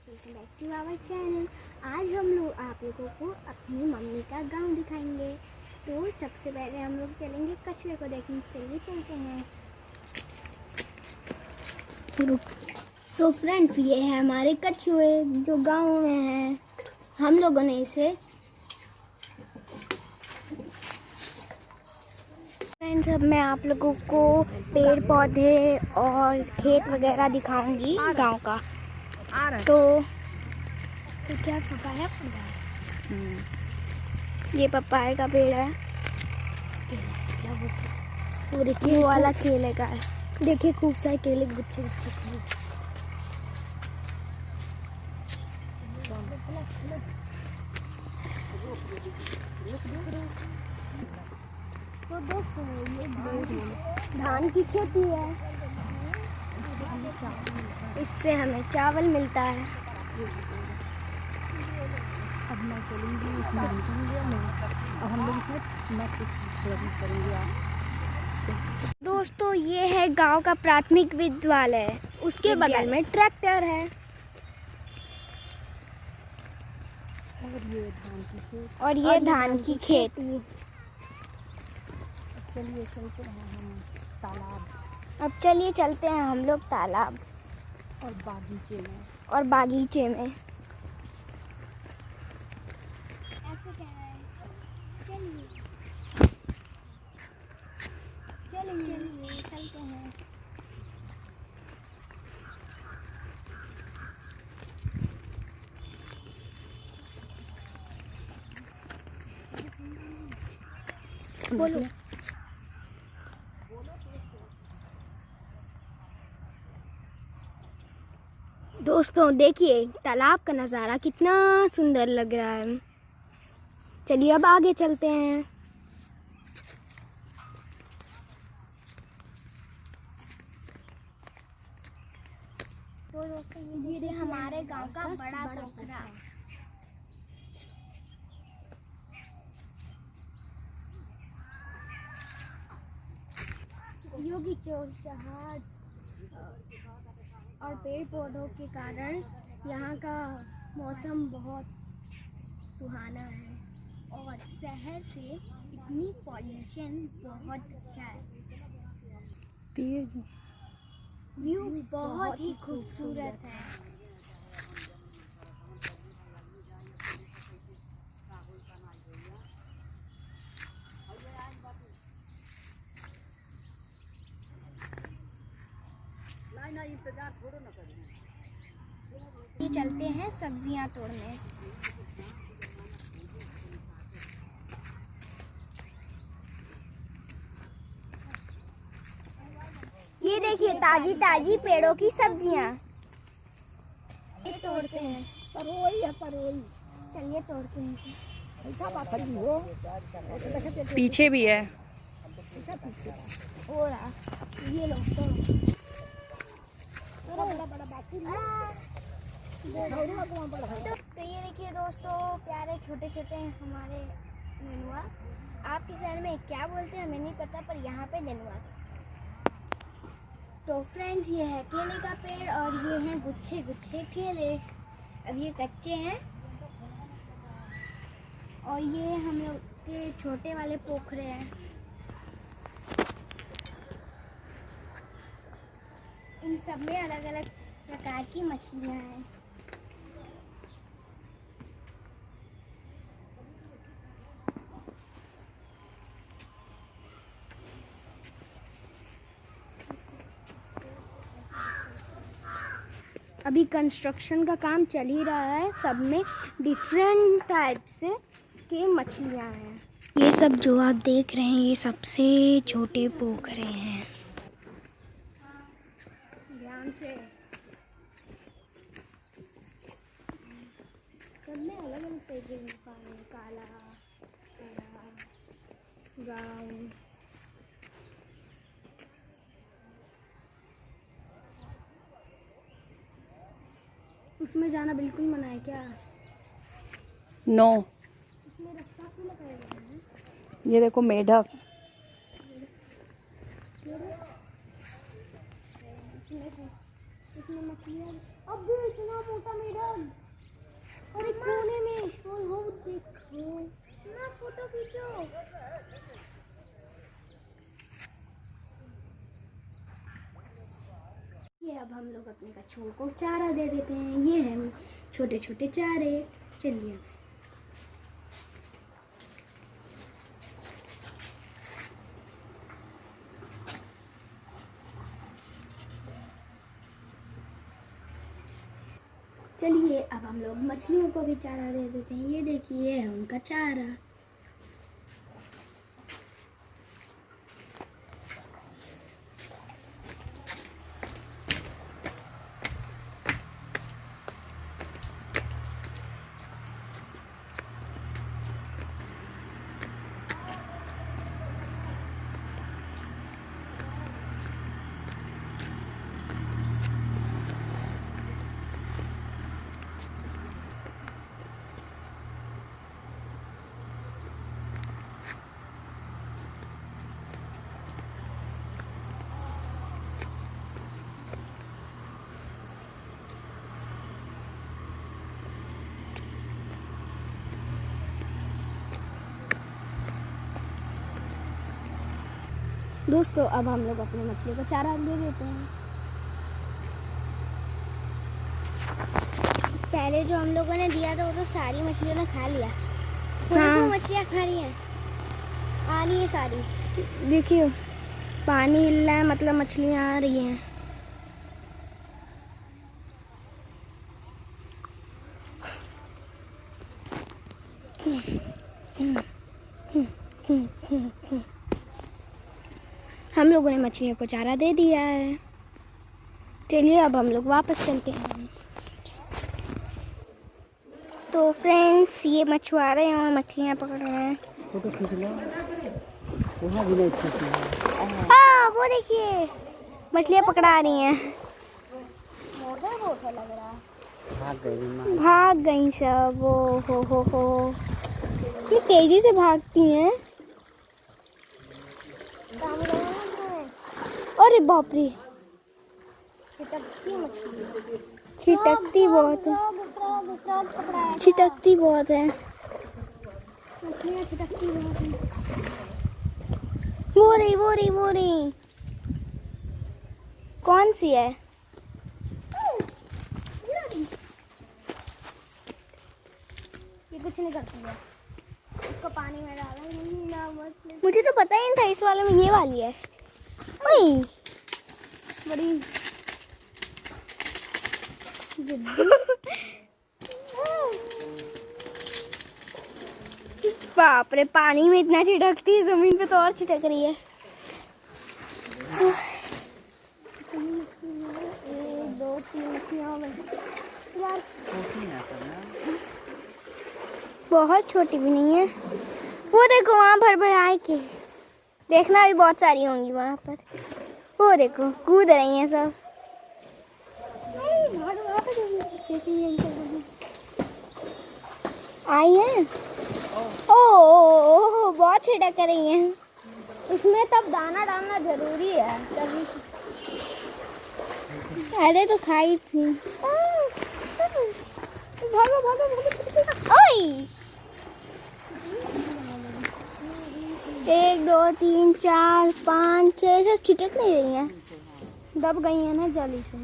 Friends, welcome back to our channel. आज हम लोग आप लोगों को अपनी मम्मी का गांव दिखाएंगे। तो सबसे पहले हम लोग चलेंगे कछुए को देखने। चलिए चलते हैं। सो फ्रेंड्स, ये है हमारे कछुए जो गांव में हैं। हम लोगों ने इसे फ्रेंड्स, अब मैं आप लोगों को पेड़ पौधे और खेत वगैरह दिखाऊंगी गांव का। तो क्या पपाया ये पपाया का पेड़ है। वो देखिए, वो वाला केले का है। देखिए खूब सारे केले गुच्छे गुच्छे। तो दोस्तों, ये धान की खेती है। इससे हमें चावल मिलता है। अब मैं चलूँगी इसमें अब हम लोग इसमें मैं कुछ करेंगे। दोस्तों, ये है गांव का प्राथमिक विद्यालय। उसके बगल में ट्रैक्टर है और ये धान की खेती। चलिए चलते हैं हम तालाब। अब चलिए चलते हैं हम लोग तालाब और बागीचे में। ऐसे कह रहे हैं, चलिए चलिए चलते हैं। बोलो। दोस्तों देखिए, तालाब का नज़ारा कितना सुंदर लग रहा है। चलिए अब आगे चलते हैं। तो दोस्तों, ये हमारे गांव का बड़ा पोखरा। योगी चौचहाट और पेड़ पौधों के कारण यहाँ का मौसम बहुत सुहाना है। और शहर से इतनी पॉल्यूशन बहुत अच्छा है। व्यू बहुत ही खूबसूरत है। ये चलते हैं सब्जियां तोड़ने। ये देखिए, ताजी ताजी पेड़ों की सब्जियां। ये तोड़ते हैं। चलिए तोड़ते हैं इसे। पीछे भी है। हो रहा, ये लो तो ये देखिए दोस्तों, प्यारे छोटे छोटे हमारे नेनुआ। आपके शहर में क्या बोलते हैं हमें नहीं पता, पर यहाँ पे नेनुआ। तो फ्रेंड्स, ये है केले का पेड़ और ये हैं गुच्छे गुच्छे केले। अब ये कच्चे हैं और ये हम लोग के छोटे वाले पोखरे हैं। इन सब में अलग अलग प्रकार की मछलियाँ हैं। अभी कंस्ट्रक्शन का काम चल ही रहा है। सब में डिफरेंट टाइप्स के मछलियाँ हैं। ये सब जो आप देख रहे हैं, ये सबसे छोटे पोखरे हैं। ध्यान से। सब में अलग अलग तरीके के पानी, काला, ब्राउन। उसमें जाना बिल्कुल मना है क्या? नो। उसमें रास्ता क्यों लगाया गया है? ये देखो मेढक। इसमें मछलियाँ। अब भी इतना मोटा मेढक। अब हम लोग अपने कछुओं को चारा दे देते हैं। ये हैं छोटे छोटे चारे। चलिए चलिए अब हम लोग मछलियों को भी चारा दे देते हैं। ये देखिए ये है उनका चारा। दोस्तों अब हम लोग अपनी मछली को चारा दे देते हैं। पहले जो हम लोगों ने दिया था वो तो सारी मछलियों ने खा लिया। हाँ। मछलियाँ खा रही हैं, आ रही है सारी। देखिए पानी हिल रहा है, मतलब मछलियाँ आ रही हैं। हम लोगों ने मछलियों को चारा दे दिया है। चलिए अब हम लोग वापस चलते हैं। तो फ्रेंड्स ये मछुआरे हैं और मछलियाँ पकड़ रहे हैं। फोटो खींच लो, वहाँ भी नहीं खींच लो। हाँ वो देखिए मछलियाँ पकड़ा रही हैं। लग रहा है भाग गई सब। वो हो इतनी तेजी से भागती हैं। अरे बाप रे, छिटकती बहुत है, छिटकती बहुत है मछलियाँ, छिटकती बहुत है। वो रही कौन सी है? ये कुछ नहीं करती है, इसको पानी में डाला। मुझे तो पता ही नहीं था इस वाले में ये वाली है। ओए बड़ी बाप रे, पानी में इतना छिटकती है, जमीन पे तो और छिटक रही है। 1 2 3 यार, बहुत छोटी भी नहीं है। वो देखो वहाँ भर आए के, देखना भी बहुत सारी होंगी वहाँ पर। वो देखो कूद रही हैं सब। आई है। ओ बहुत छिटक रही हैं। इसमें तब दाना डालना जरूरी है तभी। अरे तो खाई थी। भागो। ओए 1 2 3 4 5 6 सब छिटक नहीं रही हैं, दब गई हैं ना जल्दी से।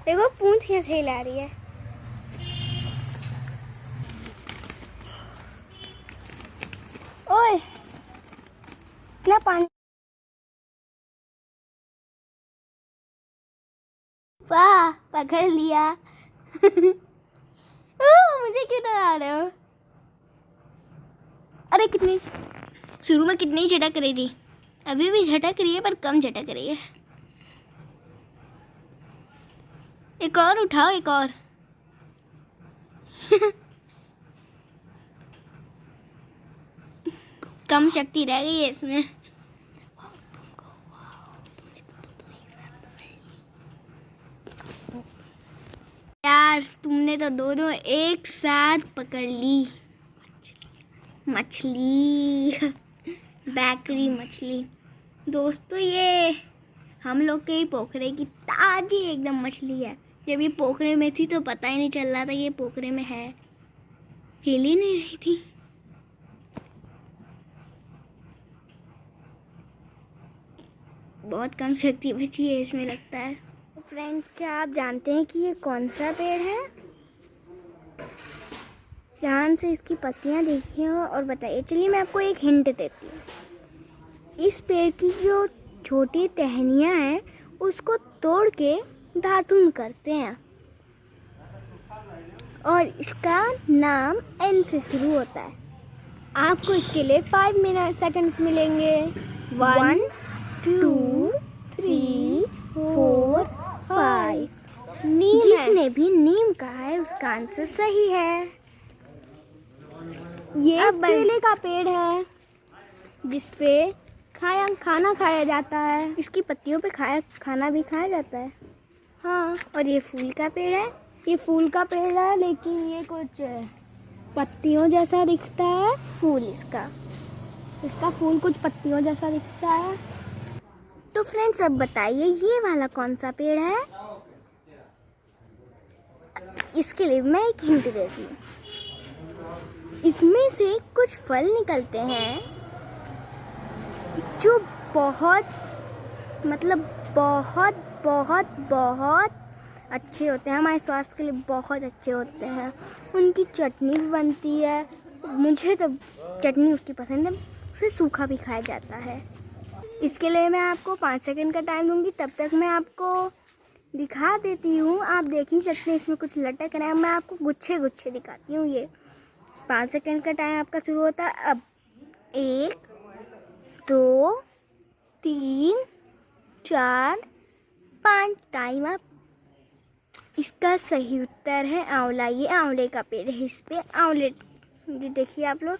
देखो पूंछ कैसे हिला रही है। ओए इतना पानी, वाह पकड़ लिया। मुझे क्यों डरा रहे हो? अरे कितनी शुरू में कितनी झटक रही थी, अभी भी झटक रही है पर कम झटक रही है। एक और उठाओ, एक और। कम शक्ति रह गई है इसमें। यार तुमने तो दो एक साथ पकड़ ली मछली। बैकरी मछली। दोस्तों ये हम लोग के ही पोखरे की ताजी एकदम मछली है। जब ये पोखरे में थी तो पता ही नहीं चल रहा था ये पोखरे में है, हिल ही नहीं रही थी। बहुत कम शक्ति बची है इसमें लगता है। फ्रेंड्स, क्या आप जानते हैं कि ये कौन सा पेड़ है? ध्यान से इसकी पत्तियां देखिए और बताइए। चलिए मैं आपको एक हिंट देती हूँ। इस पेड़ की जो छोटी टहनियाँ हैं उसको तोड़ के दातुन करते हैं और इसका नाम एन से शुरू होता है। आपको इसके लिए 5 सेकंड्स मिलेंगे। 1 2 3 4 5। नीम। जिसने भी नीम कहा है उसका आंसर सही है। ये केले का पेड़ है जिसपे खाना खाया जाता है। इसकी पत्तियों पे खाना भी खाया जाता है। हाँ, और ये फूल का पेड़ है। ये फूल का पेड़ है लेकिन ये कुछ पत्तियों जैसा दिखता है। फूल इसका फूल कुछ पत्तियों जैसा दिखता है। तो फ्रेंड्स, अब बताइए ये वाला कौन सा पेड़ है? इसके लिए मैं एक हिंट देती हूँ। इसमें से कुछ फल निकलते हैं जो बहुत अच्छे होते हैं, हमारे स्वास्थ्य के लिए बहुत अच्छे होते हैं। उनकी चटनी भी बनती है। मुझे तो चटनी उसकी पसंद है। उसे सूखा भी खाया जाता है। इसके लिए मैं आपको 5 सेकंड का टाइम दूंगी। तब तक मैं आपको दिखा देती हूँ। आप देख ही सकते हैं इसमें कुछ लटक रहा है। मैं आपको गुच्छे दिखाती हूँ। ये 5 सेकंड का टाइम आपका शुरू होता है अब। 1 2 3 4 5। Time up. इसका सही उत्तर है आंवला। ये आंवले का पेड़ है। इस पे आंवले देखिए आप लोग,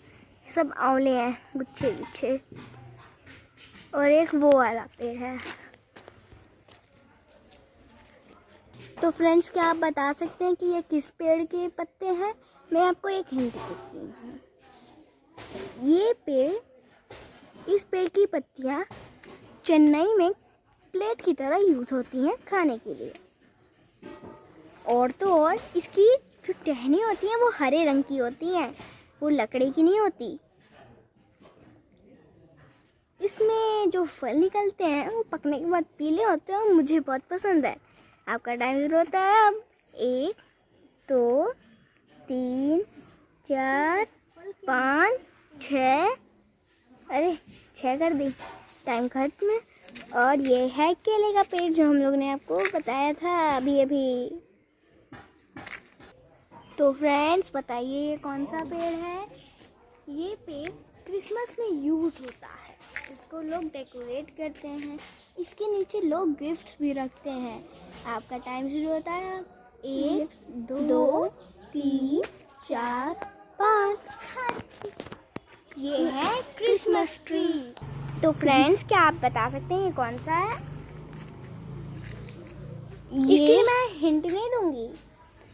सब आंवले हैं गुच्छे। और एक वो वाला पेड़ है। तो फ्रेंड्स, क्या आप बता सकते हैं कि ये किस पेड़ के पत्ते हैं? मैं आपको एक हिंट देती हूँ। इस पेड़ की पत्तियाँ चेन्नई में प्लेट की तरह यूज़ होती हैं खाने के लिए। और तो और इसकी जो टहनी होती हैं वो हरे रंग की होती हैं, वो लकड़ी की नहीं होती। इसमें जो फल निकलते हैं वो पकने के बाद पीले होते हैं और मुझे बहुत पसंद है। आपका टाइम शुरू होता है अब। 1 2 3 4 5 6। अरे 6 कर दी। टाइम खत्म। और ये है केले का पेड़ जो हम लोग ने आपको बताया था अभी। तो फ्रेंड्स, बताइए ये कौन सा पेड़ है? ये पेड़ क्रिसमस में यूज़ होता है। इसको लोग डेकोरेट करते हैं। इसके नीचे लोग गिफ्ट्स भी रखते हैं। आपका टाइम शुरू होता है 1 2 3 4 5। ये है क्रिसमस ट्री। तो फ्रेंड्स, क्या आप बता सकते हैं ये कौन सा है? इसके मैं हिंट नहीं दूंगी।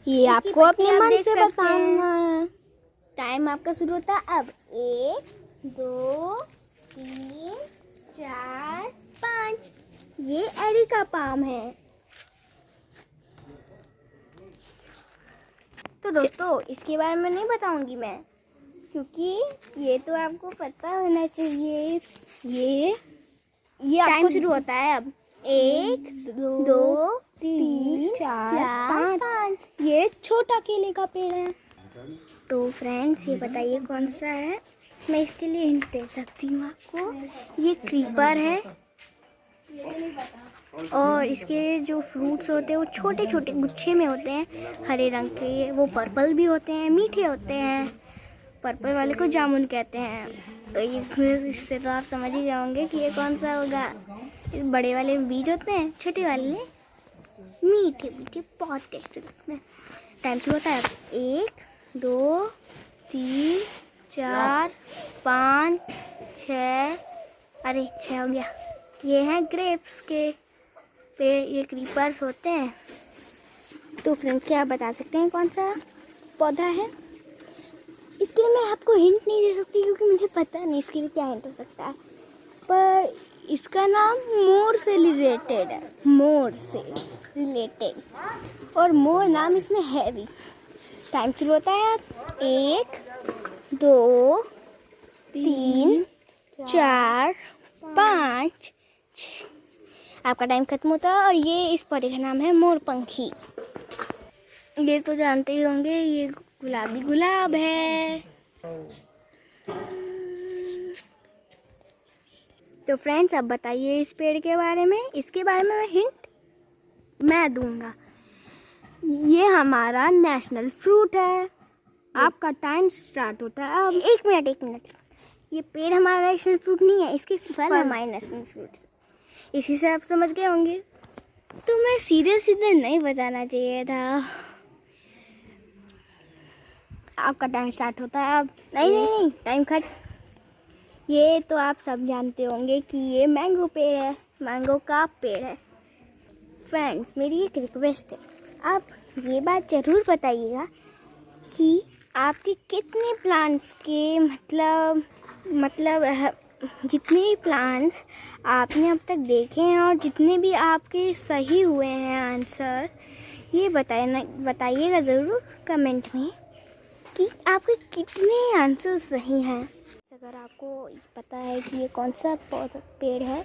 ये आपको अपने मन से बताना है। टाइम आपका शुरू होता है अब। 1 2 3 4 5। ये एरी का पाम है। तो दोस्तों, इसके बारे में नहीं बताऊंगी मैं, क्योंकि ये तो आपको पता होना चाहिए। ये टाइम शुरू होता है अब। 1 2 3 4 5। ये छोटा केले का पेड़ है। तो फ्रेंड्स, ये बताइए कौन सा है? मैं इसके लिए हिंट दे सकती हूँ आपको। ये क्रीपर है और इसके जो फ्रूट्स होते हैं वो छोटे छोटे गुच्छे में होते हैं, हरे रंग के। वो पर्पल भी होते हैं, मीठे होते हैं। पर्पल वाले को जामुन कहते हैं। तो इससे तो आप समझ ही जाओगे कि ये कौन सा होगा। इस बड़े वाले में बीज होते हैं, छोटे वाले मीठे बहुत टेस्टी लगते हैं। टाइम शुरू होता है 1 2 3 4 5 6। अरे 6 हो गया। ये हैं ग्रेप्स के पेड़। ये क्रीपर्स होते हैं। तो फ्रेंड्स, क्या आप बता सकते हैं कौन सा पौधा है? इसके लिए मैं आपको हिंट नहीं दे सकती क्योंकि मुझे पता नहीं इसके लिए क्या हिंट हो सकता है। पर इसका नाम मोर से रिलेटेड है। और मोर नाम इसमें है भी। टाइम शुरू होता है 1 2 3 4 5 6। आपका टाइम खत्म होता है। और ये इस पौधे का नाम है मोरपंखी। ये तो जानते ही होंगे, ये गुलाबी गुलाब है। तो फ्रेंड्स, अब बताइए इस पेड़ के बारे में। इसके बारे में मैं हिंट मैं दूंगा। ये हमारा नेशनल फ्रूट है। आपका टाइम स्टार्ट होता है अब। एक मिनट, ये पेड़ हमारा नेशनल फ्रूट नहीं है, इसके फल हमारे नेशनल फ्रूट्स। इसी से आप समझ गए होंगे। तो मैं सीधे नहीं बताना चाहिए था। आपका टाइम स्टार्ट होता है अब। नहीं, टाइम खत्म। ये तो आप सब जानते होंगे कि ये मैंगो पेड़ है, मैंगो का पेड़ है। फ्रेंड्स, मेरी एक रिक्वेस्ट है, आप ये बात ज़रूर बताइएगा कि आपके कितने प्लांट्स के मतलब जितने भी प्लांट्स आपने अब तक देखे हैं और जितने भी आपके सही हुए हैं आंसर, ये बताइएगा ज़रूर कमेंट में कि आपके कितने आंसर सही हैं। अगर आपको पता है कि ये कौन सा पेड़ है,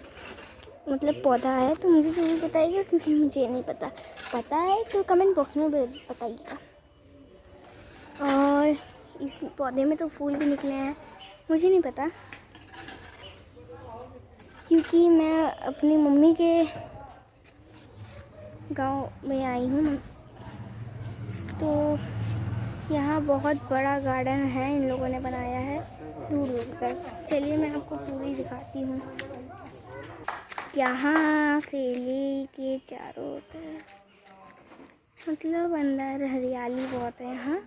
मतलब पौधा है, तो मुझे ज़रूर बताइएगा, क्योंकि मुझे नहीं पता है तो कमेंट बॉक्स में बताइएगा। और इस पौधे में तो फूल भी निकले हैं, मुझे नहीं पता, क्योंकि मैं अपनी मम्मी के गांव में आई हूँ। तो यहाँ बहुत बड़ा गार्डन है, इन लोगों ने बनाया है दूर तक। चलिए मैं आपको पूरी दिखाती हूँ। यहाँ से लेके चारों तरफ, मतलब अंदर हरियाली बहुत है यहाँ।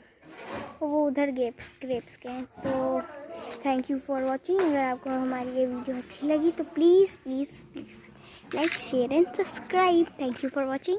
वो उधर ग्रेप्स के हैं। तो थैंक यू फॉर वॉचिंग। अगर आपको हमारी ये वीडियो अच्छी लगी तो please like, share and subscribe. Thank you for watching.